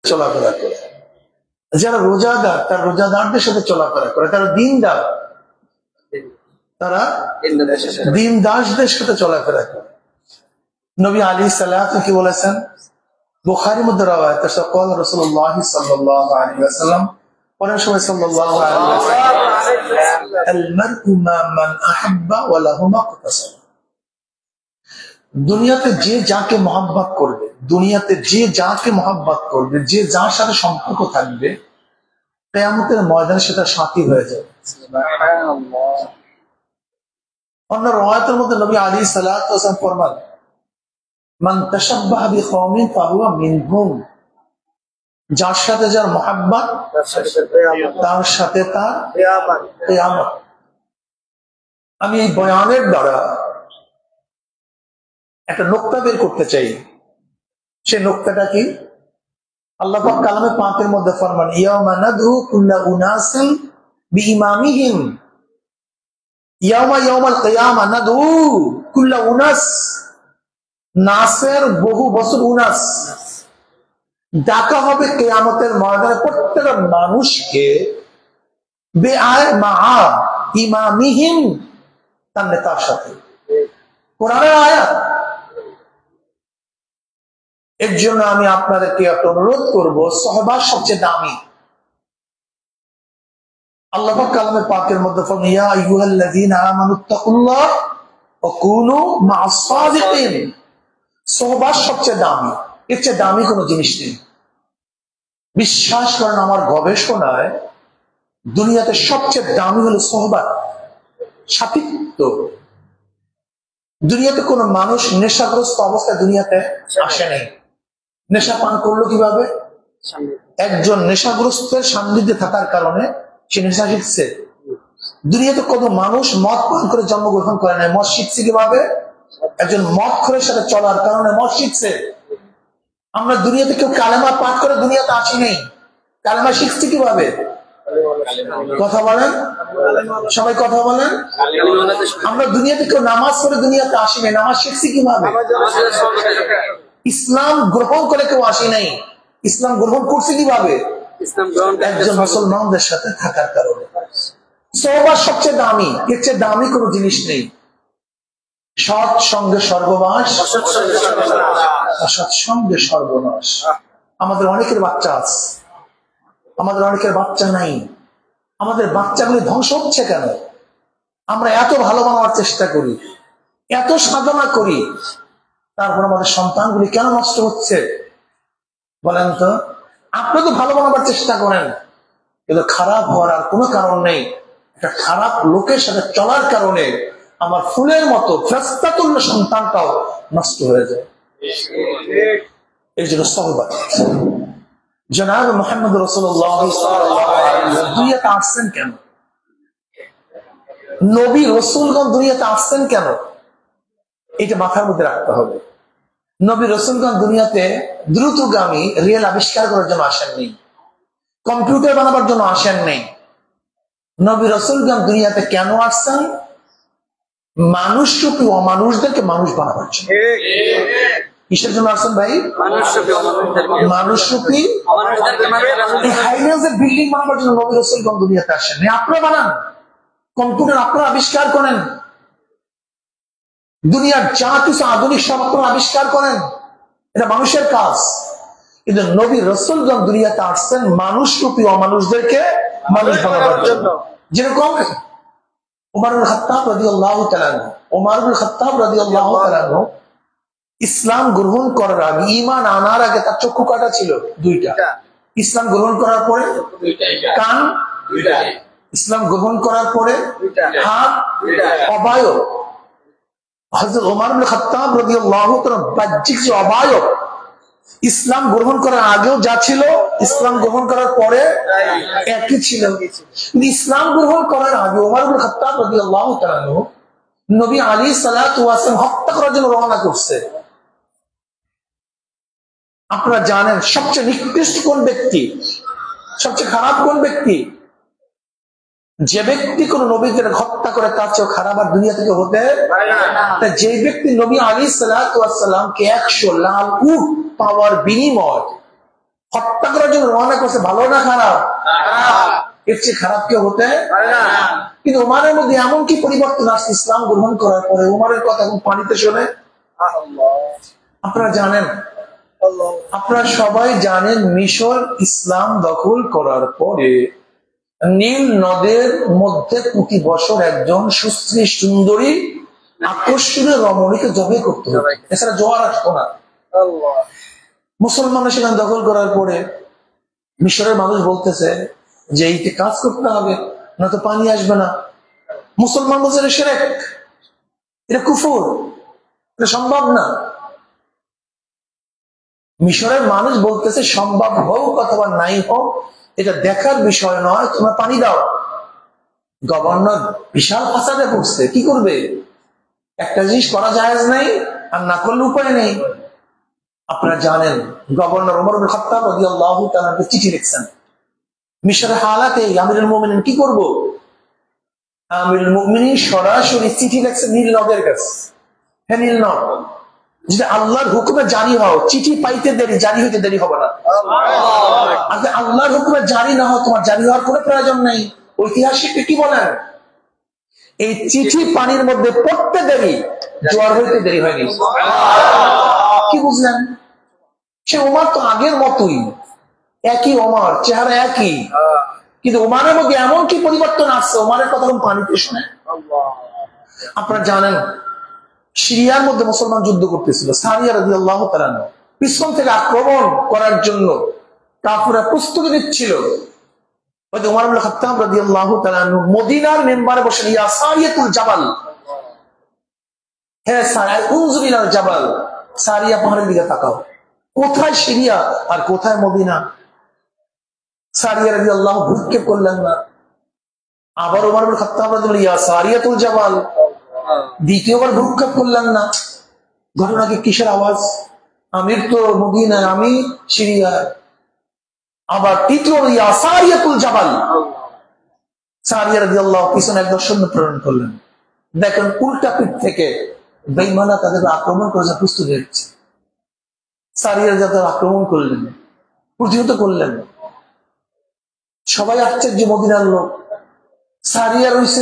চলাফেরা করে, যারা রোজাদার তার রোজাদারদের সাথে চলাফেরা করে, তারা দিনদার তারা দিনদাসদের সাথে চলাফেরা করে। নবী আলাইহিস সালাতু কি বলেছেন? বুখারীর মধ্যে রওয়ায়াত আছে, قال رسول الله صلى الله عليه وسلم পরের সময় সাল্লাল্লাহু আলাইহি ওয়াসাল্লাম المرء مع من احب وله ما اقتصد। দুনিয়াতে যে যাকে মহব্বত করবে, দুনিয়াতে যে যাকে মহব্বত করবে, যে যার সাথে সম্পর্ক থাকবে, কিয়ামতের ময়দানে সেটা সাথী হয়ে যাবে। সুবহানাল্লাহ। অন্য রওয়ায়াতের মধ্যে নবী আলাইহিস সালাতু ওয়াসাল্লাম ফরমান, মান তাশাব্বাহা বিকওমিন ফাহুয়া মিনহুম। যার সাথে যার মহব্বত তার সাথে তার কিয়ামত। আমি এই বয়ানের দ্বারা একটা নোক্তা বের করতে চাই। সেই নোক্তাটা কি? আল্লাহ পাক কালামে পাকের মধ্যে ফরমান, ইয়াউমা নাদউ কুল্লা উনাসিন বিইমামিহিম। ইয়াউমাল কিয়ামা নাদউ কুল্লা উনাস, নাসের বহু বছর উনাস, ডাকা হবে কিয়ামতের ময়দানে প্রত্যেকটা মানুষকে বিআমা ইমামিহিম, তার নেতার সাথে। কোরআনের আয়াত। এর জন্য আমি আপনাদেরকে একটা অনুরোধ করবো, সাহাবা সবচেয়ে দামি। আল্লাহ পাক কালামে পাকের মধ্যে ফরমান, ইয়া আইয়ুহাল্লাযীনা আমানুত্তাকুল্লাহ ওয়া কুনু মা'আস সাদিকিন। সাহাবা সবচেয়ে দামি, এর চেয়ে দামি কোনো জিনিস নেই। বিশ্বাস করেন, আমার গবেষণায় দুনিয়াতে সবচেয়ে দামি হলো সাহাবা, সাথীত্ব। দুনিয়াতে কোন মানুষ নেশাগ্রস্ত অবস্থায় দুনিয়াতে আসে নাই। নেশা পান করলো কিভাবে? একজন নেশাগ্রস্তের সান্নিধ্যে থাকার কারণে সে নেশা শিখছে। দুনিয়াতে কত মানুষ মদ পান করে জন্মগ্রহণ করে নাই, মদ শিখছে কিভাবে? একজন মদখোরের সাথে চলার কারণে মদ শিখছে। আমরা দুনিয়াতে কেউ কালেমা পাঠ করে দুনিয়াতে আসি নাই, কালেমা শিখছি কিভাবে? কথা বলেন সবাই, কথা বলেন। আমরা দুনিয়াতে কেউ নামাজ পড়ে দুনিয়াতে আসি নাই, নামাজ শিখছি কিভাবে? ইসলাম গ্রহণ করে কেউ আসি নাই, ইসলাম গ্রহণ করছে কিভাবে? একজন মুসলমানদের সাথে থাকার কারণে। সওবা সবচেয়ে দামি, এর চেয়ে দামি কোনো জিনিস নেই। সৎ সঙ্গে সর্বনাশ, অসৎ সঙ্গে সর্বনাশ। আমাদের অনেকের বাচ্চা আছে, আমাদের অনেকের বাচ্চা নাই। আমাদের বাচ্চাগুলি ধ্বংস হচ্ছে কেন? আমরা এত ভালো বানাবার চেষ্টা করি, এত সাধনা করি, তারপর আমাদের সন্তানগুলি কেন নষ্ট হচ্ছে বলেন তো? আপনি তো ভালো বানাবার চেষ্টা করেন, কিন্তু খারাপ হওয়ার আর কোনো কারণ নেই। একটা খারাপ লোকের সাথে চলার কারণে আমার ফুলের মতো ফেরেশতাতুল্য সন্তানটাও নষ্ট হয়ে যায়। এই জন্য সাহাবাত জনাব মুহাম্মদ রাসূলুল্লাহ সাল্লাল্লাহু আলাইহি ওয়াসাল্লাম দুনিয়াতে আসছেন কেন? নবী রাসূলগণ দুনিয়াতে আসছেন কেন? এটা মাথার মধ্যে রাখতে হবে। নবী রাসূলগণ দুনিয়াতে দ্রুতগামী রেল আবিষ্কার করার জন্য আসেননি, কম্পিউটার বানাবার জন্য আসেননি। নবী রাসূলগণ দুনিয়াতে কেন আসছেন? মানুষরূপী অমানুষদেরকে মানুষ বানাবার জন্য। কিসের জন্য আসছেন ভাই? মানুষরূপী হাইরাইজের বিল্ডিং বানাবার জন্য নবী রাসূলগণ দুনিয়াতে আসেননি। আপনারা বানান, কম্পিউটার আপনারা আবিষ্কার করেন, দুনিয়ার যা কিছু আধুনিক সব আপনারা আবিষ্কার করেন, এটা মানুষের কাজ। কিন্তু নবী রাসূলগণ দুনিয়াতে আসছেন মানুষরূপী অমানুষদেরকে মানুষ বানাবার জন্য। যেরকম ওমর ইবনে খাত্তাব রাদিয়াল্লাহু তাআলা আনহু, ওমর ইবনে খাত্তাব রাদিয়াল্লাহু তাআলা আনহু ইসলাম গ্রহণ করার আগে, ঈমান আনার আগে তার চক্ষু কাটা ছিল দুইটা। ইসলাম গ্রহণ করার পরে কান দুইটা, ইসলাম গ্রহণ করার পরে হাত অবায়ব। হযরত ওমর ইবনে খাত্তাব রাদিয়াল্লাহু তাআলা বাহ্যিক যে অবায়ব, ইসলাম গ্রহণ করার আগেও যা ছিল, ইসলাম গ্রহণ করার পরে একই ছিল। ইসলাম গ্রহণ করার আগে ওমর ইবনে খাত্তাব রাদিয়াল্লাহু তাআলা নবী আলাইহিস সালাতু ওয়াস সালাম হত্যা করার জন্য রওনা করছে। আপনারা জানেন সবচেয়ে নিকৃষ্ট কোন ব্যক্তি, সবচেয়ে খারাপ কোন ব্যক্তি? যে ব্যক্তি কোন নবীকে হত্যা করে তার চেয়ে খারাপ আর দুনিয়া থেকে হতে পারে। যে ব্যক্তি নবী আলাইহিস সালাতু ওয়াস সালামকে 100 লাল উট পাওয়ার বিনিময় হত্যা করার জন্য রওনা করছে, ভালো না খারাপ? এর চেয়ে খারাপ কেউ হতে পারে না। কিন্তু ওমারের মধ্যে এমন কি পরিবর্তন আসছে ইসলাম গ্রহণ করার পরে? ওমারের কথা এখন পানিতে শোনে। আপনারা জানেন, আপনারা সবাই জানেন, মিশর ইসলাম দখল করার পরে নীল নদের মধ্যে প্রতি বছর একজন সুশ্রী সুন্দরী আকর্ষণীয় রমণীকে জবে করতে হবে, এছাড়া জোয়ার আসতো না। মুসলমানরা সেখানে দখল করার পরে মিশরের মানুষ বলতেছে যে এইতে কাজ করতে হবে, না তো পানি আসবে না। মুসলমান বলছে এটা শিরক, এটা কুফর, এটা সম্ভব না। মিশরের মানুষ বলতেছে সম্ভব হোক অথবা নাই হোক এটা দেখার বিষয় নয়, তোমরা পানি দাও। গভর্নর বিশাল ফাসাদে পড়ছে, কি করবে? একটা জিনিস করা জায়েজ নাই, আর না করলে উপায় নেই। আপনারা জানেন গভর্নর ওমর ইবনে খাত্তাব রাদিয়াল্লাহু তাআলা চিঠি লিখছেন মিশরের হালাতে, আমিরুল মুমিনিন কি করব? আমিরুল মুমিনিন সরাসরি চিঠি লিখছেন নীল নদের কাছে। হ্যাঁ, নীল নদ যদি আল্লাহর হুকুমে জারি হও, চিঠি পাইতে দেরি, জারি হইতে দেরি হবে না। আর আল্লাহর হুকুমে জারি না হয়, তোমার জারি হওয়ার কোনো প্রয়োজন নেই। ঐতিহাসিক কি বলেন? এই চিঠি পানির মধ্যে পড়তে দেরি, জোয়ার হইতে দেরি হয়নি। কি বুঝলেন? সে ওমর তো আগের মতোই, একই ওমর, চেহারা একই, কিন্তু ওমারের মধ্যে এমন কি পরিবর্তন আসছে? ওমারের কথা পানিতে শুনে। আপনারা জানেন সিরিয়ার মধ্যে মুসলমান যুদ্ধ করতেছিল, সারিয়া রাদিয়াল্লাহু তাআলা পিছন থেকে আক্রমণ করার জন্য কাফিররা প্রস্তুতি নিচ্ছিল। ওমর ইবনে খাত্তাব রাদিয়াল্লাহু তাআলা মদিনার মিম্বারে বসে, ইয়া সারিয়াতুল জাবাল, হে সারিয়া উনজুর ইলাল জাবাল, সারিয়া পাহাড়ের দিকে তাকাও, কোথায় সিরিয়া আর কোথায় মদিনা? সারিয়া রাদিয়াল্লাহু ভ্রুক্ষেপ করলেন না। আবার ওমর ইবনে খাত্তাব রাদিয়াল্লাহু, ইয়া সারিয়াতুল জাবাল, দ্বিতীয়বার ভ্রুক্ষেপ করলেন না। ঘটনা কি কিসের আওয়াজ? আমির তো মদিনায়, আমি সিরিয়ায়। আবার তৃতীয়, ইয়া সারিয়াতুল জাবাল, সারিয়া রাদিয়াল্লাহু পিছনে একদল সৈন্য প্রেরণ করলেন। দেখেন উল্টা পিঠ থেকে বেঈমানরা তাদের আক্রমণ করার প্রস্তুতি নিচ্ছে। সারিয়া যাদের আক্রমণ করলেন, প্রতিহত করলেন। সবাই আশ্চর্য, মদিনার লোক। সারিয়া রয়েছে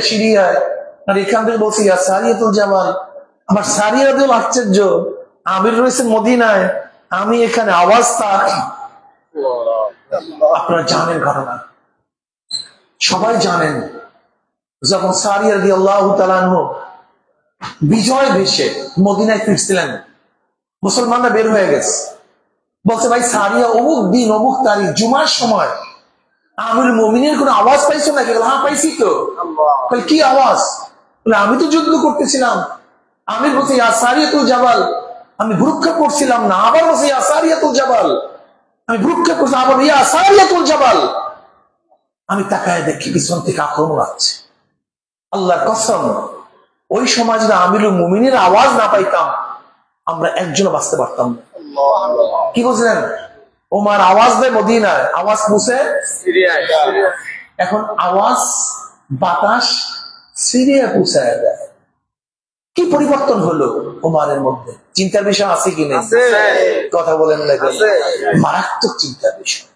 সিরিয়ায়, আর এখান থেকে বলছি ইয়া সারিয়াতুল জাবাল। আমার সারিয়া রাদিয়াল্লাহু আশ্চর্য, আমির রয়েছে মদিনায়, আমি এখানে, আওয়াজ তার। আপনারা জানেন ঘটনা, সবাই জানেন। যখন সারিয়া রাদিয়াল্লাহু তাআলা বিজয় ভেসে মদিনায় ফিরছিলেন, মুসলমানরা বের হয়ে গেছে। বলছে ভাই সারিয়া অমুক দিন অমুক তারিখ জুমার সময় আমিরুল মুমিনিনের কোনো আওয়াজ পাইছো নাকি? হ্যাঁ পাইছি তো। কি আওয়াজ? বলে আমি তো যুদ্ধ করতেছিলাম। আমির বলছে ইয়া সারিয়াতুল জাবাল, আমি ভ্রুক্ষেপ করছিলাম না। আবার বলছে ইয়া সারিয়াতুল জাবাল, আমি ভ্রুক্ষেপ করছি। আবার ইয়া সারিয়াতুল জাবাল, আমি তাকায় দেখি পিছন থেকে আক্রমণ আসছে। আল্লাহর কসম, ওই সময় যদি আমিরুল মুমিনের আওয়াজ না পাইতাম, আমরা একজনও বাঁচতে পারতাম না। কি বুঝলেন? ওমার আওয়াজ দেয় মদিনায়, আওয়াজ পৌঁছে সিরিয়ায়। এখন আওয়াজ বাতাস সিরিয়া পৌঁছায় দেয়। কি পরিবর্তন হলো ওমারের মধ্যে? চিন্তার বিষয় আছে কি নেই? কথা বলেন না, মারাত্মক চিন্তার বিষয়।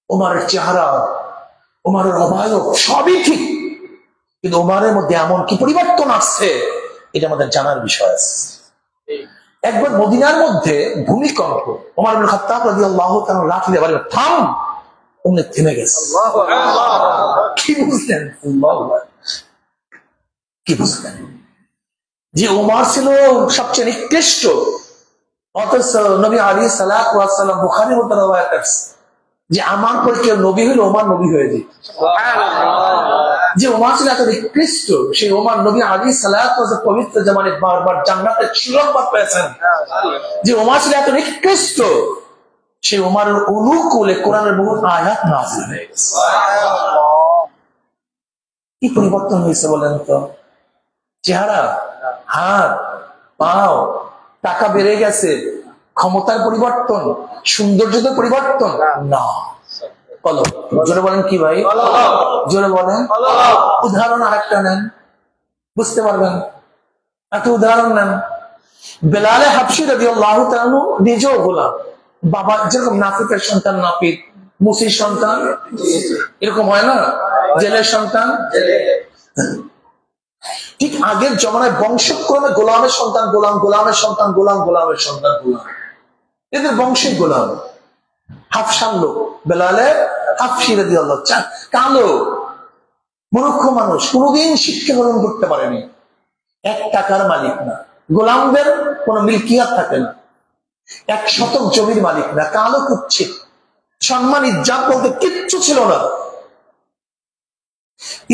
ওমারের চেহারা, ওমারের অবয়ব সবই ঠিক, কিন্তু ওমারের মধ্যে এমন কি পরিবর্তন আসছে এটা আমাদের জানার বিষয় আছে। একবার মদিনার মধ্যে ভূমিকম্প, ওমর ইবনে খাত্তাব রাদিয়াল্লাহু তাআলা লাঠি দিয়ে বলেন থাম, ওমনে থেমে গেছে। কি বুঝলেন? কি বুঝলেন? যে ওমর ছিল সবচেয়ে নিকৃষ্ট, অথচ নবী আলাইহিস সালাতু ওয়াস সালাম বুখারীর মধ্যে রওয়ায়াত আছে যে আমার পর কেউ নবী হইলে ওমর নবী হয়ে যেত। যে ওমর ছিল এত নিকৃষ্ট, সেই ওমর নবী আলাইহিস সালাতু ওয়াস সালাম পবিত্র জামানে বারবার জান্নাতের সুসংবাদ পেয়েছেন। যে ওমর ছিল এত নিকৃষ্ট, সেই ওমরের অনুকূলে কোরআনের বহু আয়াত নাযিল হয়ে গেছে। কি পরিবর্তন হয়েছে বলেন তো? চেহারা, হাত, পাও, টাকা বেড়ে গেছে, ক্ষমতার পরিবর্তন, সৌন্দর্যের পরিবর্তন না। বলো, জোরে বলেন কি ভাই? জোরে বলেন। উদাহরণ আরেকটা নেন, বুঝতে পারবেন। একটা উদাহরণ নেন, বেলালে হাবশী রাদিয়াল্লাহু তাআলা আনহু নিজেও গোলাম। বাবা যেরকম নাফিকের সন্তান নাপিত, মুসির সন্তান এরকম হয় না, জেলের সন্তান। ঠিক আগের জমানায় বংশক্রমে গোলামের সন্তান গোলাম, গোলামের সন্তান গোলাম, গোলামের সন্তান গোলাম, এদের বংশে গোলাম। হাফসান লোক বেলালে হাবশী রাদিয়াল্লাহু তাআলা, কালো মূর্খ মানুষ, কোনদিন শিক্ষা গ্রহণ করতে পারেনি, 1 টাকার মালিক না, গোলামদের কোন মিলকিয়াত থাকে না, 1 শতক জমির মালিক না, কালো কুচ্ছিত, সম্মান ইজ্জত বলতে কিচ্ছু ছিল না।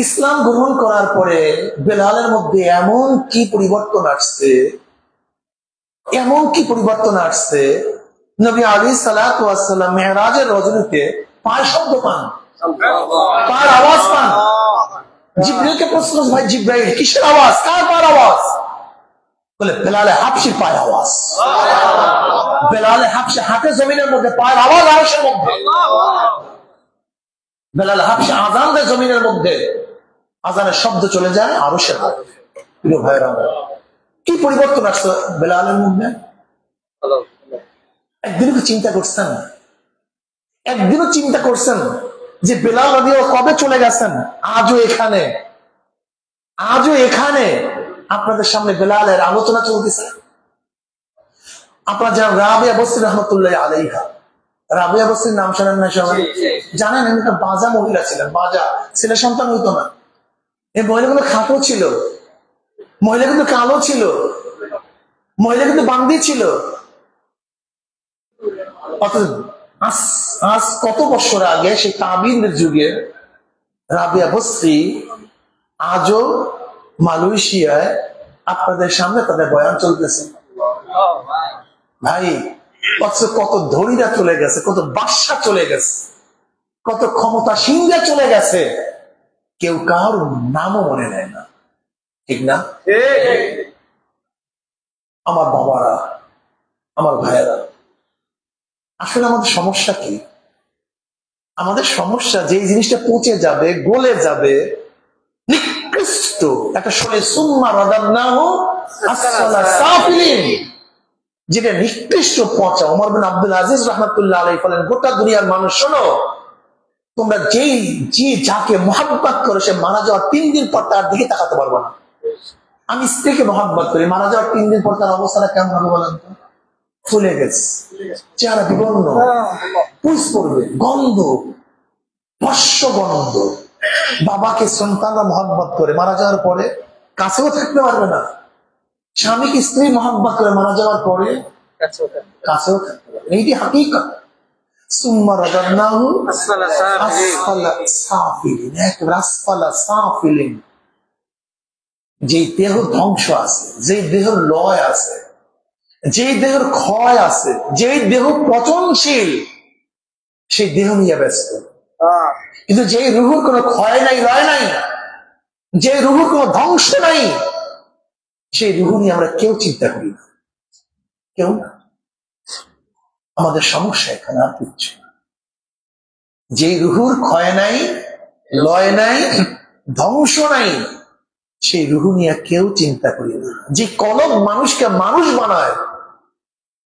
ইসলাম গ্রহণ করার পরে বেলালের মধ্যে এমন কি পরিবর্তন আসছে, এমন কি পরিবর্তন আসছে, নবী আলাইহিস সালাতু ওয়াস সালাম মেরাজের রজনীতে পায়ের শব্দ পান, পায়ের আওয়াজ পান। জিবরাইলকে প্রশ্ন, ভাই জিবরাইল কিসের আওয়াজ, কার পায়ের আওয়াজ? বলে বেলালে হাবশীর পায়ের আওয়াজ। বেলালে হাবশী হাতে জমিনের মধ্যে, পায়ের আওয়াজ আরশের মধ্যে। বেলালে হাবশী আযান দেয় জমিনের মধ্যে, আযানের শব্দ চলে যায় আরশের মধ্যে। প্রিয় ভাইরা, কি পরিবর্তন আসছে বেলালের মধ্যে? একদিনও কি চিন্তা করছেন? একদিনও চিন্তা করছেন যে বেলাল রাদিয়াল্লাহু কবে চলে গেছেন, আজও এখানে, আজও এখানে আপনাদের সামনে বেলালের আলোচনা চলতেছে। আপনারা জানেন রাবিয়া বসরি রাহমাতুল্লাহি আলাইহা, রাবিয়া বসরির নাম শোনেন না সবাই? জানেন উনি একটা বাজা মহিলা ছিলেন, বাজা, ছেলে সন্তান হইতো না। এই মহিলাগুলো খাটো ছিল, মহিলা কিন্তু কালো ছিল, মহিলা কিন্তু বান্দি ছিল। আজ কত বছর আগে, সেই তাবিনদের যুগে রাবিয়া বসরি আজও মালয়েশিয়ায় আপনাদের সামনে তাদের বয়ান চলতেছে। ভাই, কত ধনীরা চলে গেছে, কত বাদশা চলে গেছে, কত ক্ষমতাসীনরা চলে গেছে, কেউ কার নামও মনে নেয় না, ঠিক না? আমার বাবারা, আমার ভাইয়েরা, আসলে আমাদের সমস্যা কি? আমাদের সমস্যা যে জিনিসটা পচে যাবে, গলে যাবে, নিকৃষ্ট একটা শরীর, সুম্মা রাদাদনাহু আসফালা সাফিলিন, যেটা নিকৃষ্ট পচা। ওমর বিন আব্দুল আজিজ রাহমাতুল্লাহ আলাইহি বলেন, গোটা দুনিয়ার মানুষ শোনো, তোমরা যে যাকে মহব্বত করো, সে মারা যাওয়ার 3 দিন পর তার দিকে তাকাতে পারবে না। আমি স্ত্রীকে মহব্বত করি, মারা যাওয়ার 3 দিন পর তার অবস্থাটা কেমন হবে বলেন তো? ফুলে গেছে, চেহারা বিবর্ণ, পুষ পড়বে, গন্ধ, ভস্য গন্ধ। বাবাকে সন্তানরা মহব্বত করে, মারা যাওয়ার পরে কাছেও থাকতে পারবে না। স্বামীকে স্ত্রী মহব্বত করে, মারা যাওয়ার পরে কাছেও থাকতে পারবে। এইটি হাকিকত। সুম্মা রাদাদনাহু আসফালা সাফিলিন, আসফালা সাফিলিন। যে দেহ ধ্বংস আছে, যে দেহ লয় আছে, যে দেহের ক্ষয় আছে, যে দেহ পচনশীল, সেই দেহ নিয়ে ব্যস্ত। কিন্তু যে রুহুর কোনো ক্ষয় নাই, লয় নাই, যে রুহুর কোনো ধ্বংস নাই, সেই রুহু নিয়ে আমরা কেউ চিন্তা করি না, কেউ না। আমাদের সমস্যা এখানে আর কিচ্ছু না। যে রুহুর ক্ষয় নাই, লয় নাই, ধ্বংস নাই, সেই রুহু নিয়ে কেউ চিন্তা করি না। যে কলব মানুষকে মানুষ বানায়,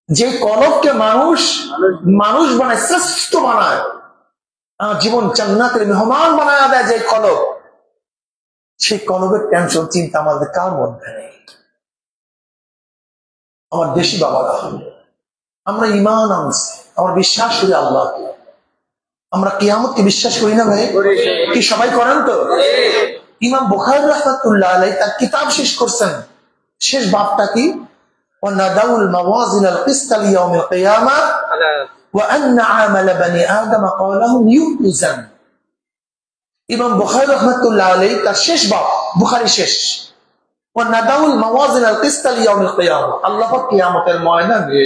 যে কলবকে মানুষ বানায়, শ্রেষ্ঠ বানায়, জীবন জান্নাতের মেহমান বানায় দেয়, যে কলব, সেই কলবের টেনশন চিন্তা আমাদের কার মধ্যে নেই? আমার দেশি বাবারা, আমরা ঈমান আনছি, আমরা বিশ্বাস করি আল্লাহকে, আমরা কিয়ামতকে বিশ্বাস করি না ভাই? কি সবাই করেন তো? ইমাম বুখারী রাহমাতুল্লাহ আলাইহি তার কিতাব শেষ করছেন, শেষ বাবটা কি? ওয়ানাদাউল মাওয়াজিন আল কিসত লিয়াউমিল কিয়ামা ওয়া আন্না আমাল বানি আদম ক্বালাহুম ইউজান। ইমাম বুখারী রাহমাতুল্লাহ আলাইহি তার শেষ বাব, বুখারী শেষ, ওয়ানাদাউল মাওয়াজিন আল কিসত লিয়াউমিল কিয়ামা, আল্লাহ পাক কিয়ামতের ময়দানে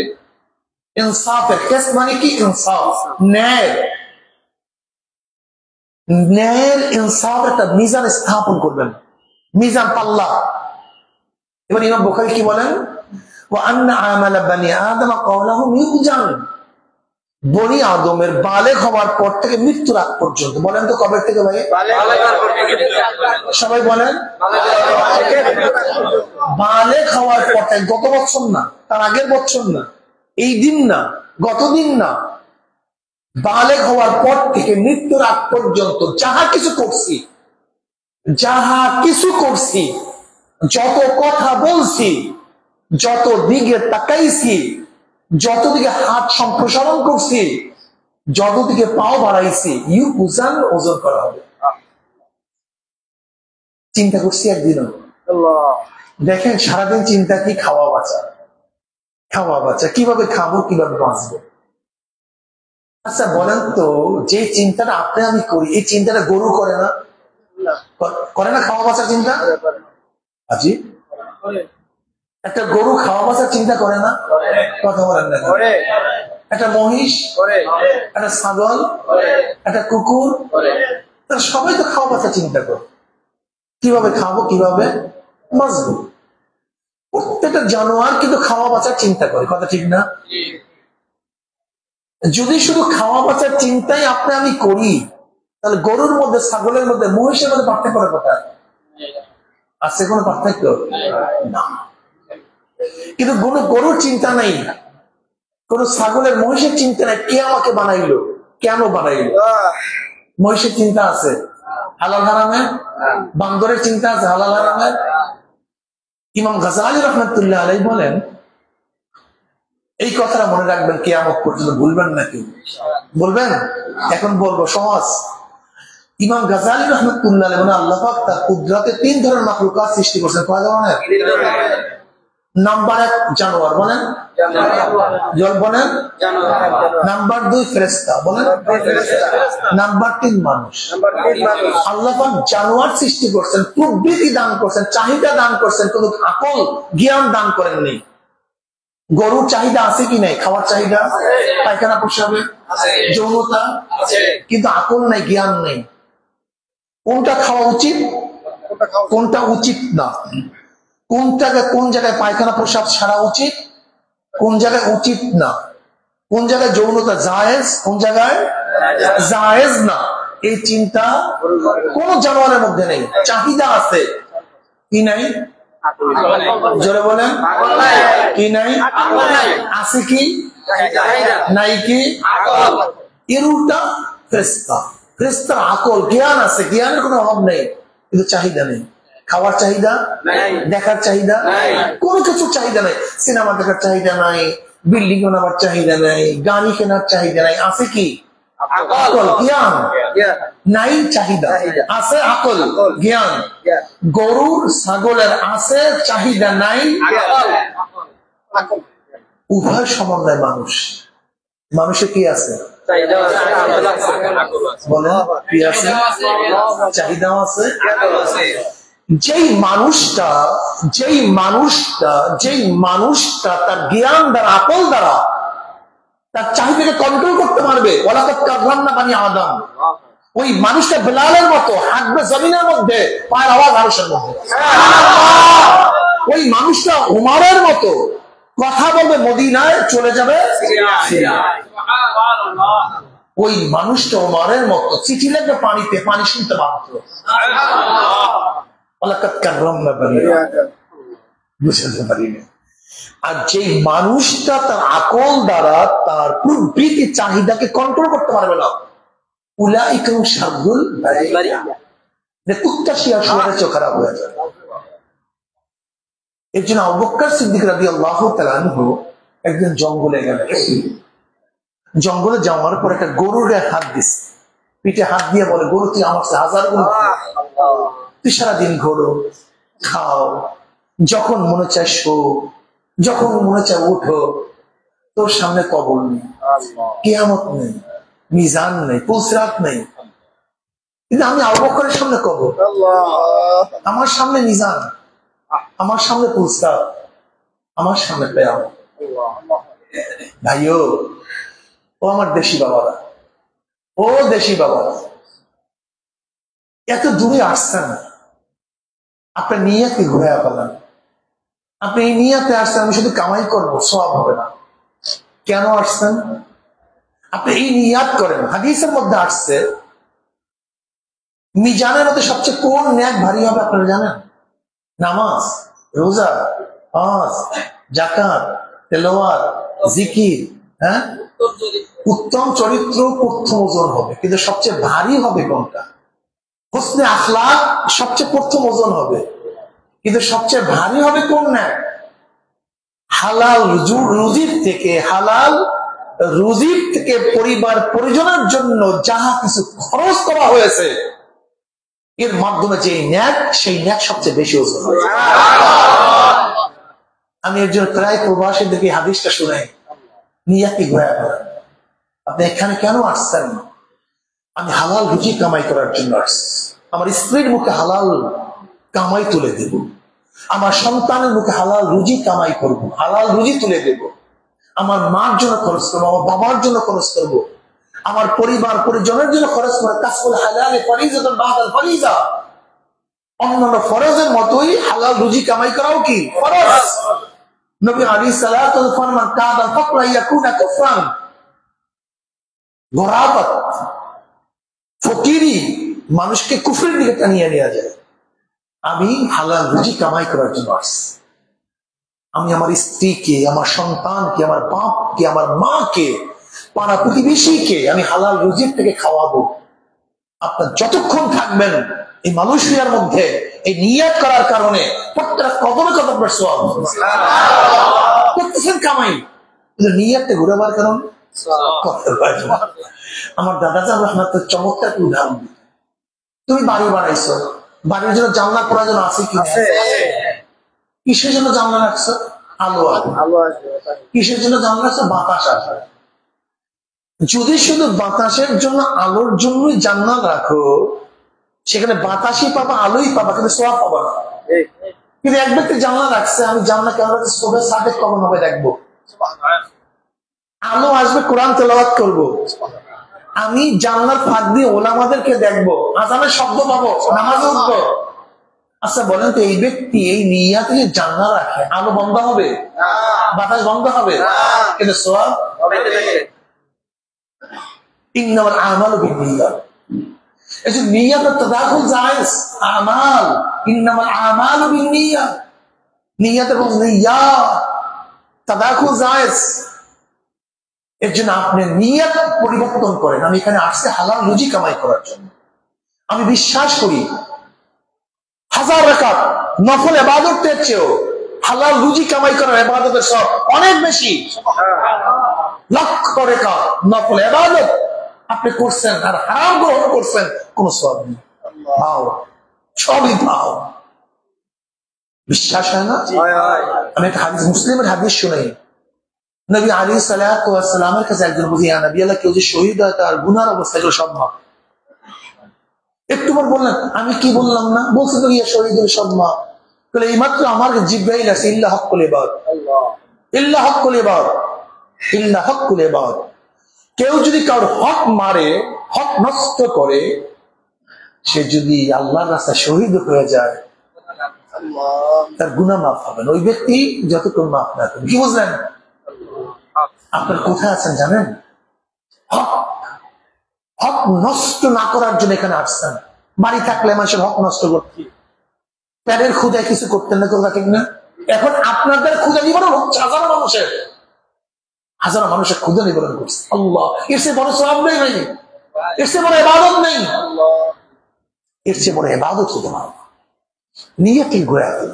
ইনসাফের, কিসত মানে কি? ইনসাফ, ন্যায়, ন্যায়ের ইনসাফের একটা মিজান স্থাপন করবেন, মিজান পাল্লা। এবার ইমাম বুখারী কি বলেন? ওয়া আন্না আমালা বানি আদম ক্বালাহুম ইউজান, বনি আদমের বালেগ হওয়ার পর থেকে মৃত্যুর আগ পর্যন্ত। বলেন তো কবে থেকে ভাই? সবাই বলেন। বালেগ হওয়ার পর থেকে, গত বছর না, তার আগের বছর না, এই দিন না, গত দিন না, বালেগ হওয়ার পর থেকে মৃত্যুর আগ পর্যন্ত যাহা কিছু করছি, যাহা কিছু করছি, যত কথা বলছি, যত দিকে তাকাইছি, যত দিকে হাত সম্প্রসারণ করছি, যত দিকে পাও বাড়াইছি, ওজন করা হবে। চিন্তা করছি একদিনও? দেখেন সারাদিন চিন্তা কি? খাওয়া বাঁচা, খাওয়া বাঁচা, কিভাবে খাবো, কিভাবে বাঁচবো। আচ্ছা বলেন তো, যে চিন্তাটা আপনি আমি করি, এই চিন্তাটা গরু করে না? করে না? খাওয়া বাঁচার চিন্তা আজি একটা গরু খাওয়া বাঁচার চিন্তা করে না? কথা বলেন না? একটা মহিষ, একটা ছাগল, একটা কুকুর, তারা সবাই তো খাওয়া বাঁচার চিন্তা করে, কিভাবে খাবো, কিভাবে বাঁচবো। প্রত্যেকটা জানোয়ার কিন্তু খাওয়া বাঁচার চিন্তা করে, কথা ঠিক না? যদি শুধু খাওয়া বাঁচার চিন্তাই আপনি আমি করি, তাহলে গরুর মধ্যে, ছাগলের মধ্যে, মহিষের মধ্যে পার্থক্য কোথায় আছে? কোনো পার্থক্য না। কিন্তু কোনো গরুর চিন্তা নাই, কোন ছাগলের, মহিষের চিন্তা নাই কে আমাকে বানাইলো, কেন বানাইলো। মহিষের চিন্তা আছে হালাল হারামে, বান্দরের চিন্তা আছে হালাল হারামে। ইমাম গাজ্জালী রাহমাতুল্লাহ আলাইহি বলেন, এই কথাটা মনে রাখবেন, কিয়ামত পর্যন্ত ভুলবেন না। কেউ বলবেন? এখন বলবো সহজ। ইমাম গাজ্জালী রাহমাতুল্লাহ আলাইহি বলেন, আল্লাহ পাক তার কুদরতে 3 ধরনের মাখলুকাত সৃষ্টি করেছেন। কয় ধরনের? নাম্বার 1 জানোয়ার, বলেন জল, বলেন নাম্বার 2 ফেরেশতা, বলেন নাম্বার 3 মানুষ। আল্লাহ পাক জানোয়ার সৃষ্টি করছেন, প্রবৃত্তি দান করছেন, চাহিদা দান করছেন, কিন্তু আকল জ্ঞান দান করেননি। গরুর চাহিদা আছে কি নাই? খাওয়ার চাহিদা, পায়খানা পেশাবে, যৌনতা, কিন্তু আকল নাই, জ্ঞান নেই। কোনটা খাওয়া উচিত, কোনটা উচিত না, কোন জায়গায় পায়খানা প্রসাব সারা উচিত, কোন জায়গায় উচিত না, কোন জায়গায় যৌনতা জায়েজ, কোন জায়গায় জায়েজ না, এই চিন্তা কোন জানোয়ারের মধ্যে নেই। চাহিদা আছে কি নাই? জোরে বলেন, কি নাই? আছে কি নাই? কি এর উল্টা ফেরেশতা, ফেরেশতার আকল জ্ঞান আছে, জ্ঞানের কোনো অভাব নেই, কিন্তু চাহিদা নেই। খাওয়ার চাহিদা, দেখার চাহিদা, কোনো কিছুর চাহিদা নাই। সিনেমা দেখার চাহিদা নাই, বিল্ডিং বানাবার চাহিদা নাই, গাড়ি কেনার চাহিদা নাই। আছে কি? আকল জ্ঞান নাই, চাহিদা আছে, আকল জ্ঞান। গরুর ছাগলের আছে চাহিদা নাই, উভয় সমন্বয় মানুষ। মানুষের কি আছে? বলে কি আছে? চাহিদাও আছে। যেই মানুষটা তার জ্ঞান দ্বারা, আকল দ্বারা তার চাহিদাকে কন্ট্রোল করতে পারবে, ওয়ালাকাদ কাররামনা বানি আদম, ওই মানুষটা বেলালের মতো হাঁটবে জমিনের মধ্যে, পায়ের আওয়াজ আরশের মধ্যে। ওই মানুষটা উমরের মতো কথা বলবে, মদিনায় চলে যাবে। ওই মানুষটা উমরের মতো চিঠি লিখবে পানিতে, পানি শুনতে বাধ্য। ওয়ালাকাদ কাররামনা বানি আদম, বুঝতে পারিনি। আর যে মানুষটা তার আকল দ্বারা তার প্রবৃত্তি চাহিদাকে কন্ট্রোল করতে পারবে না, উলাইকা শাররুল বারিয়া, কুত্তা শিয়ার চেয়ে খারাপ হয়ে যায়। এর জন্য আবু বকর সিদ্দিক রাদিয়াল্লাহু তাআলা আনহু একদিন জঙ্গলে গেলেন। জঙ্গলে যাওয়ার পর একটা গরুর গায়ে হাত দিছে, পিঠে হাত দিয়ে বলে, গরু তুই আমার চেয়ে 1000 গুণ, তুই সারাদিন ঘোরো, খাও, যখন মনে চায় শো, যখন মনে চায় উঠো, তোর সামনে কবর নেই, কিয়ামত নেই, মিজান নেই, পুলসিরাত নেই। কিন্তু আমি আবু বকরের সামনে কবর, আমার সামনে মিজান, আমার সামনে পুলসিরাত, আমার সামনে কিয়ামত। ভাইও, ও আমার দেশি বাবারা, ও দেশি বাবারা, এত দূরে আসছেন, আপনার নিয়তকে ঘুরে পেলেন। আপনি এই নিয়াতে আসছেন আমি শুধু কামাই করবো, সওয়াব হবে না। কেন আসছেন? আপনি এই নিয়াত করেন। হাদিসের মধ্যে আসছে মিজানের মধ্যে সবচেয়ে কোন নেক ভারী হবে আপনারা জানেন? নামাজ, রোজা, হজ, যাকাত, তেলাওয়াত, জিকির, হ্যাঁ, উত্তম চরিত্র প্রথম ওজন হবে। কিন্তু সবচেয়ে ভারী হবে কোনটা? হোসনে আখলাক সবচেয়ে প্রথম ওজন হবে, কিন্তু সবচেয়ে ভারী হবে কোন নেক? হালাল রুজির থেকে, হালাল রুজির থেকে পরিবার পরিজনের জন্য যাহা কিছু খরচ করা হয়েছে এর মাধ্যমে যে ন্যাক, সেই ন্যাক সবচেয়ে বেশি ওজন। আমি একজন প্রায় প্রবাসীদেরকে হাদিসটা শুনাই, নিয়াতি ঘোরা করেন। আপনি এখানে কেন আসছেন? আমি হালাল রুজি কামাই করার জন্য আসছি। আমার স্ত্রীর মুখে হালাল কামাই তুলে দেব, আমার সন্তানের মুখে হালাল রুজি কামাই করব, হালাল রুজি তুলে দেব, আমার মার জন্য খরচ করবো, আমার বাবার জন্য খরচ করব, আমার পরিবার পরিজনের জন্য খরচ করে কাসবুল হালালে ফরিজাতুন বাদাল ফরিজা। অন্যান্য ফরজের মতোই হালাল রুজি কামাই করাও কি ফরজ। নবী আলাইহিস সালাতু ওয়াস সালাম ফরমান কাদা ফাকরা ইয়াকুনা কুফরান। গরাবাত, ফকিরি মানুষকে কুফরের দিকে টানিয়ে নিয়ে যায়। আমি হালাল রুজি কামাই করার জন্য আসছি। আমি আমার স্ত্রীকে, আমার সন্তানকে, আমার বাপকে, আমার মাকে, পাড়া প্রতিবেশীকে আমি হালাল রুজির থেকে খাওয়াবো। আপনার যতক্ষণ থাকবেন এই মালয়েশিয়ার মধ্যে এই নিয়াত করার কারণে প্রত্যেকটা কদমে কদম সওয়াব করতেছেন, কামাই, নিয়াতে ঘুরাবার কারণে। আমার দাদা জান রহমাতুল্লাহ চমৎকার উদাহরণ, তুমি বাড়ি বানাইছো, বাড়ির জন্য জানলা প্রয়োজন আছে কি? কিসের জন্য জানলা রাখছো? আলো আসবে। কিসের জন্য জানলা রাখছো? বাতাস আসবে। যদি শুধু বাতাসের জন্য, আলোর জন্যই জানলা রাখো, সেখানে বাতাসই পাবা, আলোই পাবা, কিন্তু সওয়াব পাবা না। কিন্তু এক ব্যক্তি জানলা রাখছে, আমি জানলা কেন রাখছি? সোবের সাথে কখন হবে দেখবো, আলো আসবে, কোরআন তেলাওয়াত করবো, আমি জানলার ফাঁক দিয়ে ওলামাদেরকে দেখবো, আজানের শব্দ পাবো, নামাজে উঠবো। আচ্ছা বলেন তো, এই ব্যক্তি এই নিয়াতে যে জানলা রাখে, আলো বন্ধ হবে? বাতাস বন্ধ হবে? কিন্তু সওয়াব ইন্নামাল আমালু বিন্নিয়াত। এই যে নিয়াতের তাদাখুল জায়েজ, আমাল ইন্নামাল আমালু বিন্নিয়াত, নিয়াত এবং নিয়াত তাদাখুল জায়েজ। এর জন্য আপনি নিয়াত পরিবর্তন করেন। আমি এখানে আসছি হালাল রুজি কামাই করার জন্য। আমি বিশ্বাস করি হাজার রাকাত নফল ইবাদতের চেয়েও হালাল রুজি কামাই করার ইবাদতের সওয়াব অনেক বেশি। লক্ষ রাকাত নফল ইবাদত আপনি করছেন আর হারাম গ্রহণ করছেন, কোন সওয়াব নেই, পাও সবই পাও। বিশ্বাস হয় না? আমি একটা হাদিস, মুসলিমের হাদিস শুনাই। নবী আলাইহিস সালাতু ওয়াস সালামের কাছে একজন বলছে, ইয়া নবী আল্লাহ, কেউ যে শহীদ হয় তার গুনার অবস্থা এগুলো সব মাফ। একটু পর বললেন, আমি কি বললাম না? বলছে তো ইয়া শহীদের সব মাফ। বলে এইমাত্র আমার জিবরাইল আছে, ইল্লা হক্কুল ইবাদ, ইল্লা হক্কুল ইবাদ, ইল্লা হক্কুল ইবাদ। কেউ যদি কারোর হক মারে, হক নষ্ট করে, সে যদি আল্লাহর রাস্তায় শহীদ হয়ে যায়, তার গুনাহ মাফ হবে না। ওই ব্যক্তি যতক্ষণ মাফ না করে। কি বুঝলেন? আপনার কোথায় আছেন জানেন? হক হক নষ্ট না করার জন্য এখানে আসছেন। বাড়ি থাকলে মানুষের হক নষ্ট করতে, প্যারের ক্ষুদায় কিছু করতেন না, কথা ঠিক না? এখন আপনাদের ক্ষুদা নিবারণ হচ্ছে হাজারো মানুষের, হাজারো মানুষের ক্ষুদা নিবারণ করছে। আল্লাহ, এর চেয়ে বড় সওয়াব নেই ভাই, এর চেয়ে বড় ইবাদত নেই, এর চেয়ে বড় ইবাদত হতে পারে না। নিয়তই ঘোরা গেল।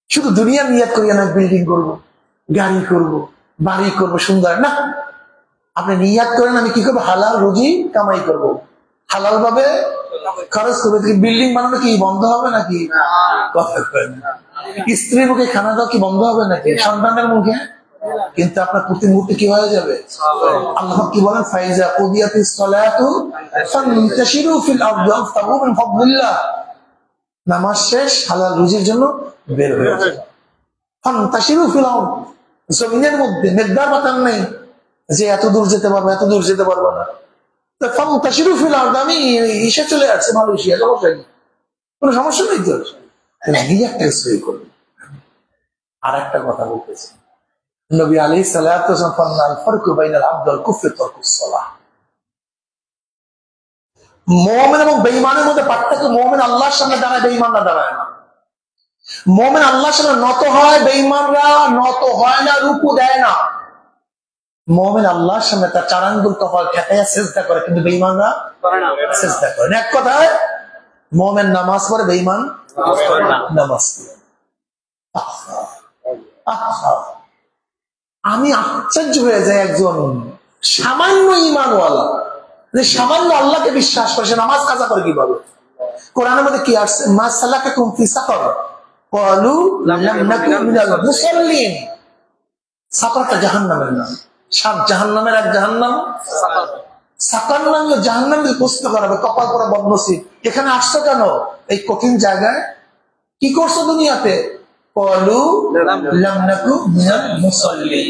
শুধু দুনিয়ার নিয়ত করিয়া না, বিল্ডিং করবো, গাড়ি করবো, বাড়ি করবো, সুন্দর না। আপনি নিয়াত করেন আমি কি করবো? হালাল রুজি কামাই করব, হালাল ভাবে খরচ করবো। বিল্ডিং বানানো কি বন্ধ হবে নাকি? কথা করেন। স্ত্রীর মুখে খানা দাও কি বন্ধ হবে নাকি? সন্তানের মুখে। কিন্তু আপনার প্রতি মুহূর্তে কি হয়ে যাবে? আল্লাহ কি বলেন? ফাইজা কুদিয়াতিস সালাতু ফান্তাশিরু ফিল আরদি ওয়াবতাগু মিন ফাদলিল্লাহ। নামাজ শেষ, হালাল রুজির জন্য বের হয়ে যাবে। ফান্তাশিরু ফিল আরদি, জমিনের মধ্যে মেঘদার বাতান নেই যে এত দূর যেতে পারবো, এত দূর যেতে পারবো না। আমি ইসে চলে আসছে মালয়েশিয়া, কোনো সমস্যা নেই তো। আর একটা কথা বলতেছে নবী আলাইহিস সালাতু ওয়াস সালাম, আল ফারকু বাইনাল আবদ ওয়াল কুফর তারকুস সালাহ। মুমিন এবং বেঈমানের মধ্যে পার্থক্য, মুমিন আল্লাহর সামনে দাঁড়ায়, বেঈমানরা দাঁড়ায় না। মুমিন আল্লাহর সামনে নত হয়, বেঈমানরা নত হয় না, রুকু দেয় না। মুমিন আল্লাহর সামনে তার চার আঙ্গুল কপাল ঠেকাইয়া সিজদা করে, কিন্তু বেঈমানরা সিজদা করে না। এক কথায় মুমিন নামাজ পড়ে, বেঈমান নামাজ পড়ে। আমি আশ্চর্য হয়ে যাই, একজন সামান্য ঈমানওয়ালা, যে সামান্য আল্লাহকে বিশ্বাস করে, সে নামাজ কাজা করে কিভাবে? কোরআনের মধ্যে কি আসছে? মা সালাকাকুম ফি সাকার ক্বালু লাম নাকু মিনাল মুসাল্লিন। সাকারটা জাহান্নামের নাম, সাত জাহান্নামের এক জাহান্নাম সাকার। সাকার নামে জাহান্নামের প্রশ্ন করাবে, কপাল পরা বদনসিব। এখানে আসছো কেন এই কঠিন জায়গায়? কি করছো দুনিয়াতে? ক্বালু লাম নাকু মিনাল মুসাল্লিন।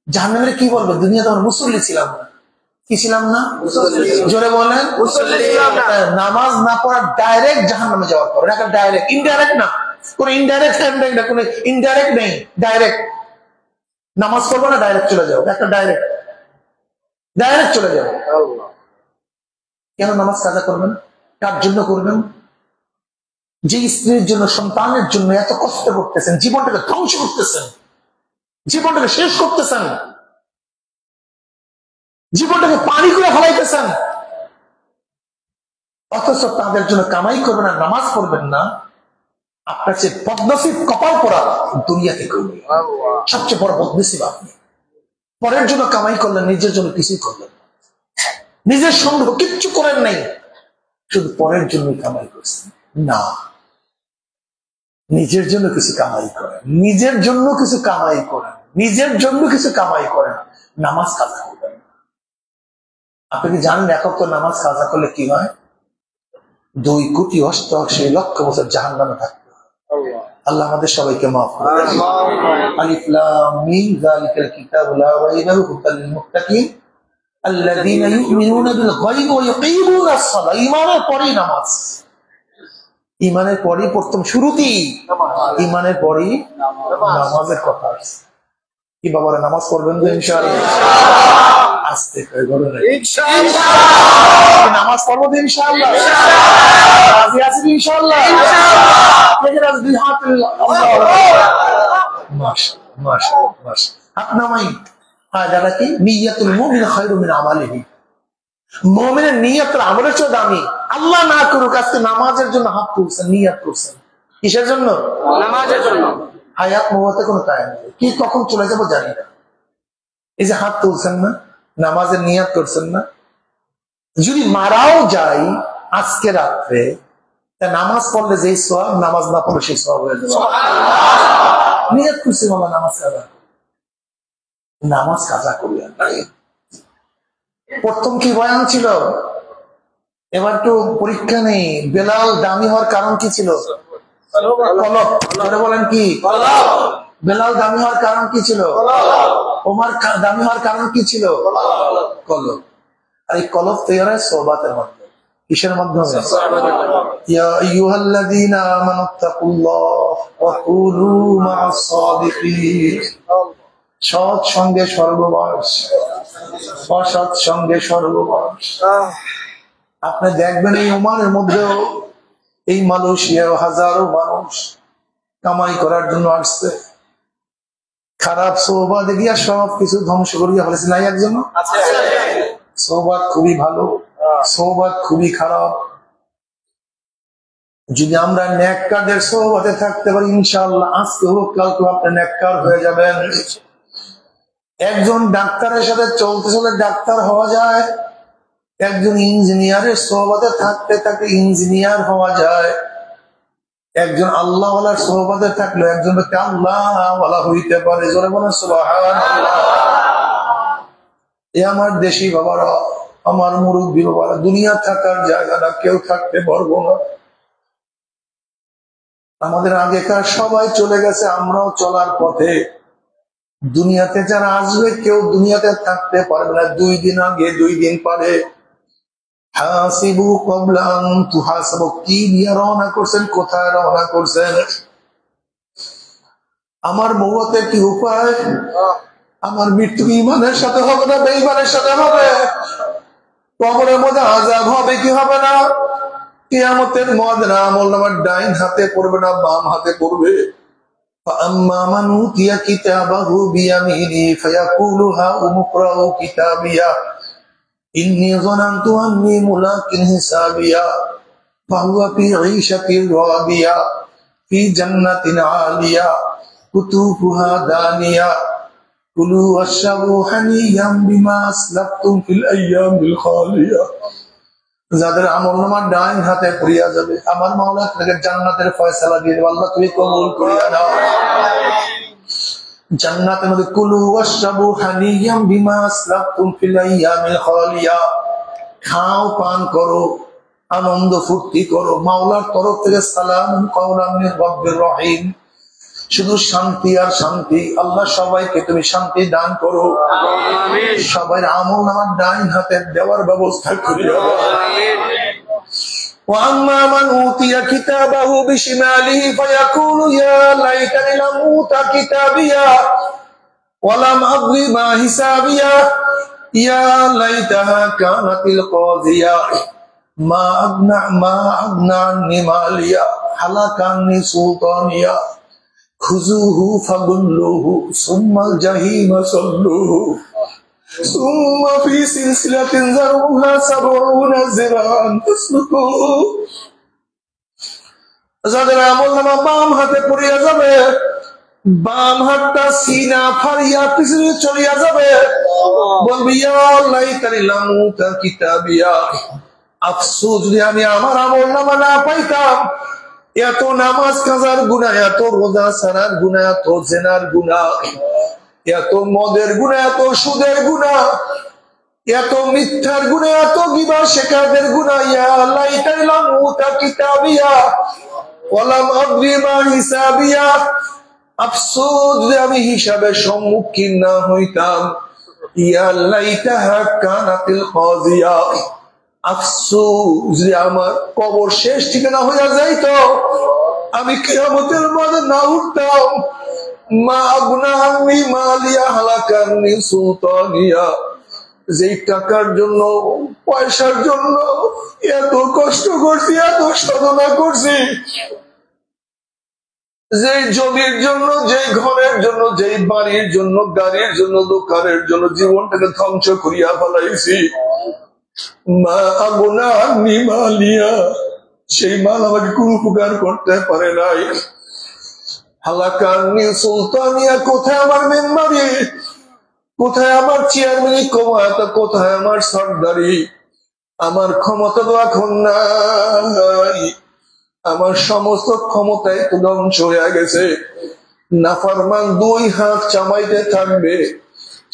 জাহান্নামের কি বলবে? দুনিয়াতে আমরা মুসল্লি ছিলাম না। কি ছিলাম না? জোরে বলেন। নামাজ না পড়া ডাইরেক্ট জাহান্নামে যাওয়ার পর, এটা ডাইরেক্ট, ইনডাইরেক্ট না। কোন ইনডাইরেক্ট না, কোন ইনডাইরেক্ট নেই, ডাইরেক্ট। নামাজ পড়বো না, ডাইরেক্ট চলে যাও, একটা ডাইরেক্ট, ডাইরেক্ট চলে যাও। কেন নামাজ কাজা করবেন? কার জন্য করবেন? যে স্ত্রীর জন্য, সন্তানের জন্য এত কষ্ট করতেছেন, জীবনটাকে ধ্বংস করতেছেন, জীবনটাকে শেষ করতেছেন, জীবনটাকে পানি করে ফেলাইতেছেন, অথচ তাদের জন্য কামাই করবেন না, নামাজ পড়বেন না। আপনার চেয়ে বদনসিব, কপাল পড়া দুনিয়াতে করবে। সবচেয়ে বড় বদনসিব আপনি। পরের জন্য কামাই করলেন, নিজের জন্য কিছুই করলেন না, নিজের সংগ্রহ কিচ্ছু করেন নাই, শুধু পরের জন্য কামাই করছেন। না, নিজের জন্য কিছু কামাই করেন, নিজের জন্য কিছু কামাই করেন, নিজের জন্য কিছু কামাই করেন, নামাজ কাজা করবেন। আপনি কি জানেন একক তো নামাজ কাজা করলে কি হয়? 2,80,00,000 বছর জাহান্নামে থাকতে হয়। আল্লাহ আমাদের সবাইকে মাফ করুন। আলিফ লাম মিম যালিকাল কিতাবু লা রাইবা ফিহি হুদাল লিল মুত্তাকিন আল্লাযীনা ইউমিনুনা বিল গায়বি ওয়া ইউকিমুনাস সালাহ। ঈমানের পরেই নামাজ, ঈমানের পরেই প্রথম শুরুতেই ঈমানের পরেই নামাজের কথা আছে। কি বাবারা নামাজ পড়বেন তো ইনশাআল্লাহ? আস্তে করে বলুন ইনশাআল্লাহ। নামাজ পড়বো তো ইনশাআল্লাহ? রাজি আছেন ইনশাআল্লাহ? আপনাদের আজ দুই হাত মাশাআল্লাহ মাশাআল্লাহ মাশাআল্লাহ। হাত নামাই। যারা কি নিয়াতুল মুমিন খায়রু মিন আমালিহি, মুমিনের নিয়তের আমলের চেয়ে দামি। আল্লাহ না করুক আজকে নামাজের জন্য হাত তুলছেন, নিয়ত করছেন, কিসের জন্য? নামাজের জন্য। হায়াত মওয়াতে কোনো কায়েম নেই, কি কখন চলে যাবো জানি না। এই যে হাত তুলছেন না, নামাজের নিয়ত করছেন না, যদি মারাও যাই আজকে রাত্রে, তা নামাজ পড়লে যেই সওয়াব, নামাজ না পড়লে সেই সওয়াব হয়ে যাবে। নিয়ত করছি বলা নামাজ কাজা, নামাজ কাজা করি। প্রথম কি বয়ান ছিল, এবার একটু পরীক্ষা নেই। বেলাল দামি হওয়ার কারণ কি ছিল? কলব। ধরে বলেন কি? বেলাল দামি হওয়ার কারণ কি ছিল? ওমর দামি হওয়ার কারণ কি ছিল? কলব। আর এই কলব তৈরি হয় সোহবাতের মাধ্যমে। কিসের মাধ্যমে? ইয়া আইয়ুহাল্লাযীনা আমানুত্তাকুল্লাহ ওয়া কুনু মা'আস সাদিকিন। সৎ সঙ্গে স্বর্গবাস, অসৎ সঙ্গে স্বর্গবাস। আপনি দেখবেন এই ওমানের মধ্যেও, এই মালয়েশিয়াও হাজারো মানুষ কামাই করার জন্য আসছে, খারাপ সোহবাতে গিয়া সব কিছু ধ্বংস করিয়া ফেলেছে। নাই একজন সোহবাত খুবই ভালো, সোহবাত খুবই খারাপ। যদি আমরা নেককারদের সোহবাতে থাকতে পারি, ইনশাআল্লাহ আজকে হোক কালকে আপনি নেককার হয়ে যাবেন। একজন ডাক্তারের সাথে চলতে চলতে ডাক্তার হওয়া যায়, একজন ইঞ্জিনিয়ারের সোহবাতে থাকতে থাকতে ইঞ্জিনিয়ার হওয়া যায়, একজন আল্লাহওয়ালার সোহবাতে থাকলে একজন ব্যক্তি আল্লাহওয়ালা হইতে পারে। জোরে বলেন সুবহানাল্লাহ। এ আমার দেশি বাবারা, আমার মুরব্বী বাবারা, দুনিয়া থাকার জায়গাটা কেউ থাকতে পারবো না। আমাদের আগেকার সবাই চলে গেছে, আমরাও চলার পথে। দুনিয়াতে যারা আসবে কেউ দুনিয়াতে থাকতে পারবে না। 2 দিন আগে 2 দিন পরে। হাসিবু ক্বাবলা আন তুহাসাবু। কি নিয়ে রওনা করছেন, কোথায় রওনা করছেন? আমার মৌতে কি উপায়? আমার মৃত্যু ইমানের সাথে হবে না বেঈমানের সাথে হবে? কবরের মধ্যে আযাব হবে কি হবে না? কিয়ামতের ময়দানে আমলনামার ডাইন হাতে পড়বে না বাম হাতে পড়বে। فأما من أوتي كتابه بيمينه فيقول هاؤم اقرءوا كتابيه إني ظننت أني ملاق حسابيه فهو في عيشة راضية في جنة عالية قطوفها دانية كلوا واشربوا هنيئا بما أسلفتم في الأيام الخالية। যাদের আমলনামা ডাইন হাতে পড়িয়া যাবে আমার মাওলা তাদেরকে জান্নাতের ফয়সালা দিয়ে দেবে। আল্লাহ তুমি কবুল করিয়া নাও। জান্নাতের মধ্যে কুলু ওয়াশরাবু হানিয়াম বিমা আসলাফতুম ফিল আইয়ামিল খালিয়া, খাও পান করো আনন্দ ফুর্তি করো, মাওলার তরফ থেকে সালাম কাওলাম মির রাব্বির রহিম, শুধু শান্তি আর শান্তি। আল্লাহ সবাইকে তুমি শান্তি দান করো, সবাই আমলনামার ডাইন হাতে দেওয়ার ব্যবস্থা করিও। وأما من أوتي كتابه بشماله فيقول يا ليتني لم أوت كتابيه ولم أدر ما حسابيه يا ليتها كانت القاضية ما أغنى عني ماليه هلك عني سلطانيه خذوه فغلوه ثم الجحيم صلوه ثم في سلسلة ذرعها 70 ذراعا فاسلكوه। যাদের আমলনামা বাম হাতে পড়িয়া যাবে বাম হাতটা সিনা ফাড়িয়া পিছনে চলিয়া যাবে, বলবি ইয়া লাইতানি লাম উতা কিতাবিয়া, আফসোস যদি আমি আমার আমলনামা না পাইতাম। এত নামাজ কাজার গুনাহ, এত রোজা ছাড়ার গুনাহ, এত জেনার গুনাহ, এত মদের গুনাহ, এত সুদের গুনাহ, এত মিথ্যার গুনাহ, এত গিবত শিকারের গুনাহ। ইয়া লাইতানি লাম উতা কিতাবিয়া ওয়ালাম আদরি মা হিসাবিয়া, আফসোস যদি আমি হিসাবের সম্মুখীন না হইতাম। ইয়া লাইতাহা কানাতিল কাযিয়া, আফসোস যদি আমার কবর শেষ ঠিকানা হইয়া যাইতো, আমি কিয়ামতের মাঠে না উঠতাম। মা আগনা আন্নি মালিয়া হালাকা আন্নি সুলতানিয়া, যেই টাকার জন্য পয়সার জন্য এত কষ্ট করছি, এত সাধনা করছি, যেই জমির জন্য, যেই ঘরের জন্য, যেই বাড়ির জন্য, গাড়ির জন্য, দোকানের জন্য জীবনটাকে ধ্বংস করিয়া ফেলাইছি, মা আগুনা আন্নি মালিয়া, সেই মাল আমাকে কোন উপকার করতে পারে নাই। হালাকা আন্নি সুলতানিয়া, কোথায় আমার মেম্বারি, কোথায় আমার চেয়ারম্যানি ক্ষমতা, কোথায় আমার সরদারি, আমার ক্ষমতা তো এখন নাই, আমার সমস্ত ক্ষমতাই তো ধ্বংস হয়ে গেছে। নাফরমান দুই হাত চামাইতে থাকবে,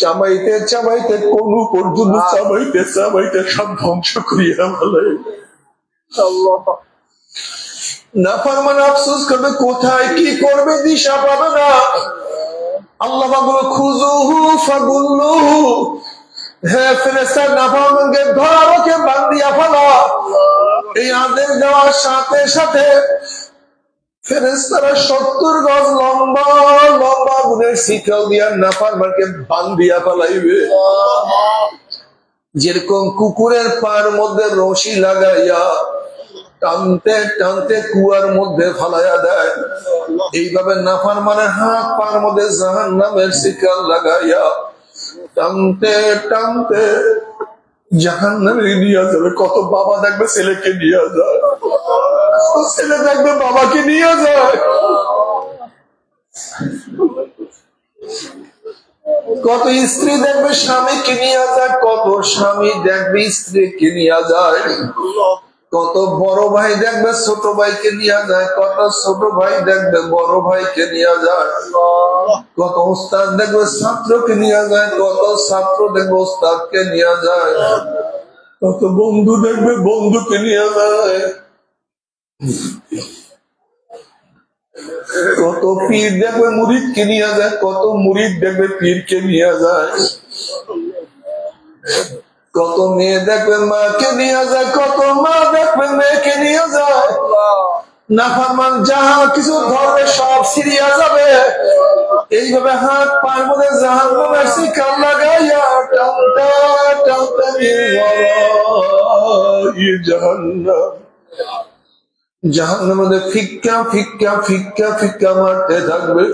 চামাইতে চামাইতে কোন পর্যন্ত চামাইতে চামাইতে সব ধ্বংস করিয়া বলে। নাফরমান আফসোস করবে, কোথায় কি করবে দিশা পাবে না। আল্লাহ বলে খুযুহু ফাগুল্লুহু, হে ফেরেশতা নাফরমানকে ধরো, ওকে বান্ধিয়া ফেলো। এই আদেশ দেওয়ার সাথে সাথে ফেরেশতারা 70 গজ লম্বা লম্বা গুণের শিকল দিয়া নাফরমানকে বান্ধিয়া ফেলাইবে। যেরকম কুকুরের পার মধ্যে রশি লাগাইয়া টানতে টানতে কুয়ার মধ্যে ফালাইয়া দেয়, এইভাবে নাফরমানের হাত পার মধ্যে জাহান্নামের শিকল লাগাইয়া টানতে টানতে জাহান্নামে নিয়ে যাবে। কত বাবা দেখবে ছেলেকে নিয়ে যায়, ছেলে দেখবে বাবাকে নিয়ে যায়, কত স্ত্রী দেখবে স্বামীকে নিয়ে যায়, কত স্বামী দেখবে স্ত্রীকে নিয়ে যায়, কত বড় ভাই দেখবে ছোট ভাইকে নিয়ে যায়, কত ছোট ভাই দেখবে বড় ভাইকে নিয়ে যায়, কত উস্তাদ দেখবে ছাত্রকে নিয়ে যায়, কত ছাত্র দেখবে উস্তাদকে নিয়ে যায়, কত বন্ধু দেখবে বন্ধুকে নিয়ে যায়, কত পীর দেখবে মুরিদকে নিয়ে যায়, কত মুরিদ দেখবে পীরকে নিয়ে যায়, কত মেয়ে দেখবে মাকে নিয়ে যায়, কত মা দেখবে মেয়েকে নিয়ে যায়, নাফরমান যাহা কিছু ধরবে সব সিরিয়া যাবে। এইভাবে হাত পায়ের মধ্যে জাহান্নামের শিকার লাগাইয়া টানটা টানটা জাহান্নাম জাহান্নামের মধ্যে ফিক্কা ফিক্কা ফিক্কা ফিক্কা মারতে থাকবে।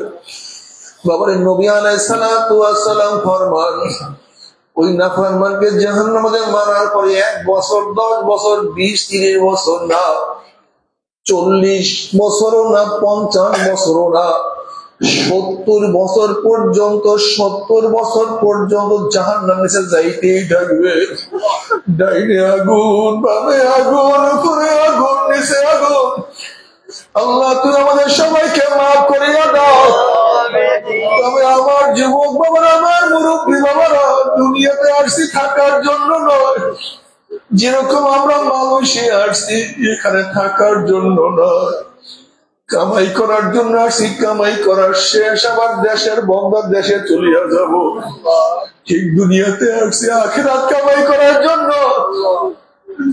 বাবার নবী আলাইহিস সালাতু ওয়াস সালাম ফরমান, ওই নাফরমানকে জাহান্নামের মধ্যে মারার পরে 1 বছর 10 বছর 20-30 বছর না, 40 বছরও না, 50 বছরও না, 70 বছর পর্যন্ত 70 বছর পর্যন্ত জাহান্নামে যাইতেই থাকবে। ডাইনে আগুন, বামে আগুন, উপরে আগুন, নিচে আগুন। আল্লাহ তুই আমাদের সবাইকে মাফ করিয়া দাও। তবে আমার যুবক বাবারা, আমার মুরব্বী বাবারা, দুনিয়াতে আসছি থাকার জন্য নয়। যেরকম আমরা মানুষে আসছি এখানে থাকার জন্য নয়, কামাই করার জন্য আসছি। কামাই করার শেষ আবার দেশের বন্দার দেশে চলিয়া যাব। ঠিক দুনিয়াতে আসছি আখিরাত কামাই করার জন্য।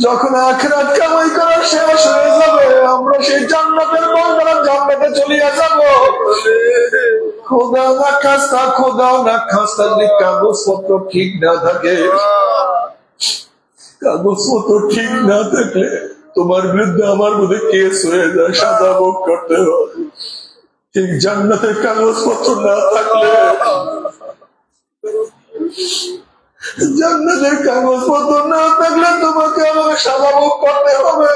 যখন আখিরাত কামাই করার শেষ হয়ে যাবে, আমরা সেই জান্নাতের বন্দারা জান্নাতে চলিয়া যাব। খোদা না খাস্তা, খোদা না খাস্তা, যদি কাগজপত্র ঠিক না থাকে, কাগজপত্র ঠিক না থাকলে তোমার বিরুদ্ধে আমার মধ্যে কেস হয়ে যায়, সাজা ভোগ করতে হয়। ঠিক জান্নাতের কাগজপত্র না থাকলে, জান্নাতের কাগজপত্র না থাকলে তোমাকে আমাকে সাজা ভোগ করতে হবে।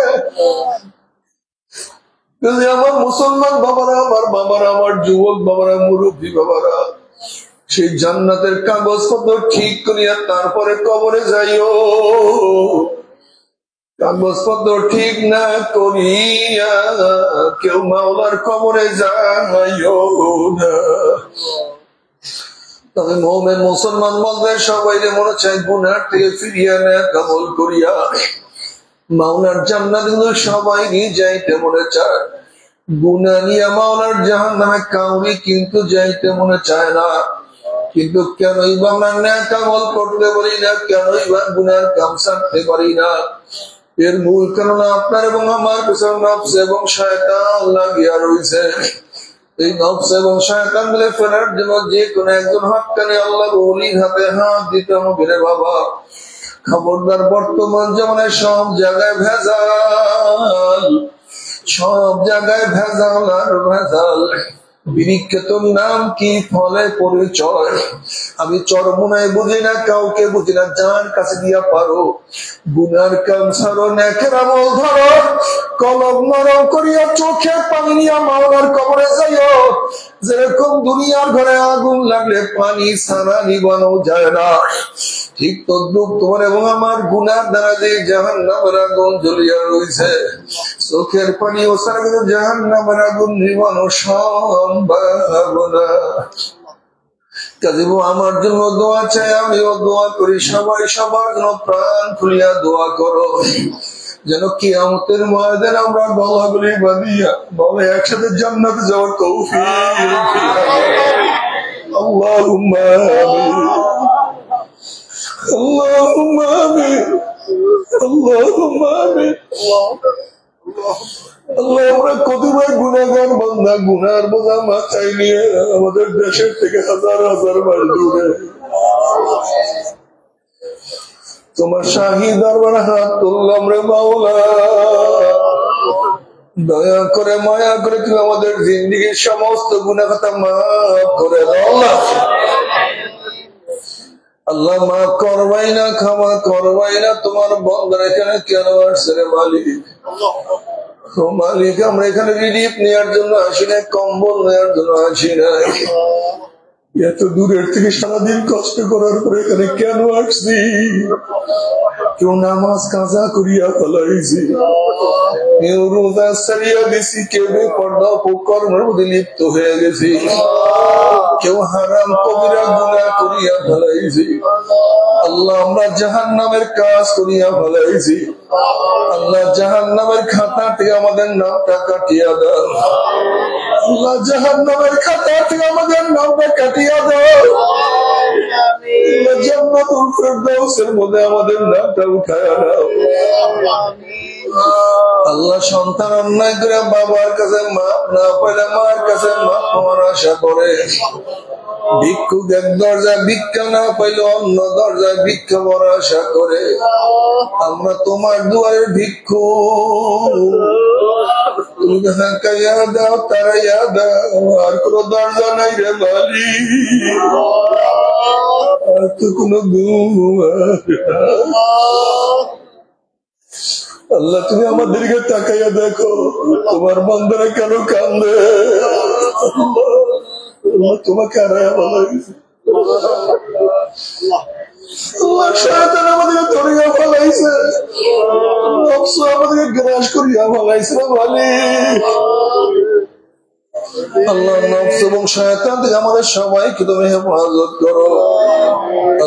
যদি আমার মুসলমান বাবারা, আমার বাবারা, আমার যুবক বাবারা, মুরব্বী বাবারা, সেই জান্নাতের কাগজপত্র ঠিক করিয়া তারপরে কবরে যাইও। কাগজপত্র ঠিক না করিয়া কেউ মাওলার কবরে যাইও না। তবে মুমিন মুসলমান বলতে সবাই মনে চায় গুনার থেকে ফিরিয়ে নেয় কবল করিয়া মাওলার জান্নাত, কিন্তু সবাই যাইতে মনে চায়। গুনাহ নিয়ে মাওলার জাহান্নামে কাউরি কিন্তু যাইতে মনে চায় না। কিন্তু কেনই বা আমরা নেক আমল করতে পারি না, কেনই বা গুনার কাম ছাড়তে পারি না? এর মূল কারণ আপনার এবং আমার পেছনে নফস এবং শয়তান লাগিয়া রয়েছে। এই নফস এবং শয়তান মিলে ফেরার জন্য যে কোন একজন হক্কানি আল্লাহর ওলির হাতে হাত দিতে হবে রে বাবা। খবরদার, বর্তমান জামানে সব জায়গায় ভেজাল, সব জায়গায় ভেজাল আর ভেজাল। বিরিক্ষেত নাম কি, ফলে পরিচয়। আমি চরমোনায় বুঝি না, কাউকে বুঝি না, যার কাছে দিয়া পারো গুনার কাম ছাড়ো, নেকের আমল ধরো, কলম নরম করিয়া চোখে পানি নিয়া মাওলার কবরে যাইও। যেরকম দুনিয়ার ঘরে আগুন লাগলে পানি ছাড়া নিবানো যায় না, ঠিক তদ্রুপ তোমার এবং আমার গুনার দ্বারা যে জাহান্নামের আগুন জ্বলিয়া রয়েছে, চোখের পানি ও ছাড়া কিন্তু জাহান্নামের আগুন নিবানো সম্ভব না। কাজেই আমার জন্য দোয়া চাই, আমিও দোয়া করি, সবাই সবার জন্য প্রাণ খুলিয়া দোয়া করো, যেন কিয়ামতের ময়দানে আমরা গলাগুলি বাঁধিয়া বলে একসাথে জান্নাতে যাওয়ার তৌফিক। আল্লাহুম্মা আমিন, আল্লাহুম্মা আমিন, আল্লাহুম্মা আমিন। আল্লাহ, আমরা কতবার গুনাহগার বান্দা, গুনার বোঝা মাথায় নিয়ে আমাদের দেশের থেকে হাজার হাজার মাইল দূরে তোমার শাহী দরবারে হাত তুললাম রে মাওলা। দয়া করে মায়া করে তুমি আমাদের জিন্দেগীর সমস্ত গুনাহ খাতা মাফ করে দাও। আল্লাহ, মাফ করবাই না, ক্ষমা করবাই না, তোমার বন্দার এখানে কেন আসছে রে মালিক? ও মালিক, আমরা এখানে রিলিফ নেওয়ার জন্য আসি না, কম্বল নেওয়ার জন্য আসি না। এত দূরের থেকে সারাদিন কষ্ট করার পরে এখানে কেন আসছি? কেউ নামাজ কাজা করিয়া ফেলাইছি, কেউ রোজা ছাড়িয়া দিছি, কেউ পর্দা কর্মের মধ্যে লিপ্ত হয়ে গেছি, কেউ হারাম কবিরা গুনাহ করিয়া ফেলাইছি। আল্লাহ, আমরা জাহান্নামের কাজ করিয়া ফেলাইছি। আল্লাহ, জাহান্নামের খাতা থেকে আমাদের নামটা কাটিয়া দাও। আল্লাহ, জাহান্নামের খাতা থেকে আমাদের নামটা কাটিয়া দাও। জান্নাতুল ফেরদাউসের মধ্যে আমাদের নামটা উঠায় দাও। আল্লাহ সন্তান অন্যায় করে বাবার কাছে মাপ না পাইলে মার কাছে মাপ পাওয়ার আশা করে, ভিক্ষুক এক দরজায় ভিক্ষা না পাইলে অন্য দরজায় ভিক্ষা পাওয়ার আশা করে, আমরা তোমার দুয়ারের ভিক্ষু। তুমি কাইয়া দাও, তারাইয়া দাও, আর কোন দরজা নাই রে বালি, আর তো কোন আল্লাহ তুমি আমাদেরকে তাকাইয়া দেখো, তোমার বান্দারা কেন কান্দে? তোমাকে হারায়া ফেলাইছে, শয়তান আমাদেরকে ধরিয়া ফেলাইছে, নফস আমাদেরকে গ্রাস করিয়া ফেলাইছে বলে। আল্লাহ নফস এবং শয়তান থেকে আমাদের সবাইকে তুমি হেফাজত করো।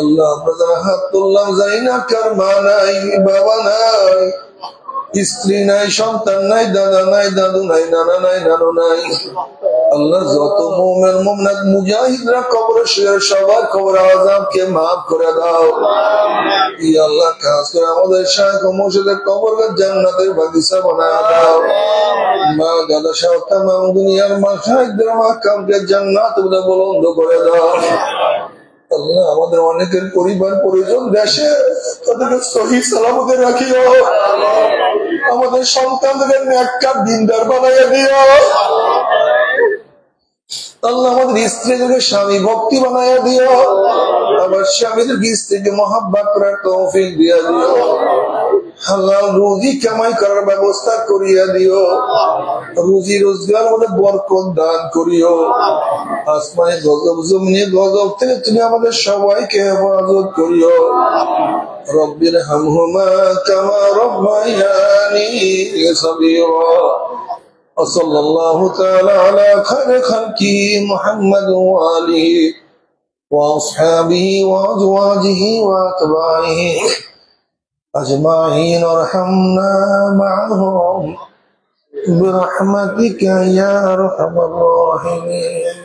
আল্লাহ আমরা যারা হাত তুললাম জানি না কার মা নাই, বাবা নাই, স্ত্রী নাই, সন্তান নাই, দাদা নাই, দাদু নাই, নানা নাই, নানু নাই। আল্লাহ যত মুমিন মুমিনাত মুজাহিদরা কবরে শুয়ে সবার কবর আযাবকে maaf করে দাও। ইয়া আল্লাহ খাস করে আমাদের শাইখ ও মুর্শিদের কবরকে জান্নাতের বাগিচা বানায় দাও। মা দাদা সহ তামাম দুনিয়ার মাশায়েখদের মাকামকে জান্নাত বলে বুলন্দ করে দাও। আল্লাহ আমাদের অনেকের পরিবার পরিজন দেশে, তাদেরকে সহি সালামতে রাখিও। আমাদের সন্তানদের নেককার দিনদার বানাইয়া দিও। আল্লাহ আমাদের স্ত্রীদেরকে স্বামী ভক্তি বানাইয়া দিও। আবার স্বামীদেরকে স্ত্রীকে মহাব্বত করার তৌফিক দিয়া দিও। হালাল রুজি কামাই করার ব্যবস্থা করিয়া দিও। রুজি রোজগার মধ্যে বরকত দান করিও। আসমানে গজব জমিনে গজব থেকে তুমি আমাদের সবাইকে হেফাজত করিও। রব্বির হামহুমা কামা রব্বায়ানি সগীরা। وصلى الله تعالى على خير خلقه محمد وآله وأصحابه وأزواجه وأتباعه أجمعين وارحمنا معهم برحمتك يا أرحم الراحمين.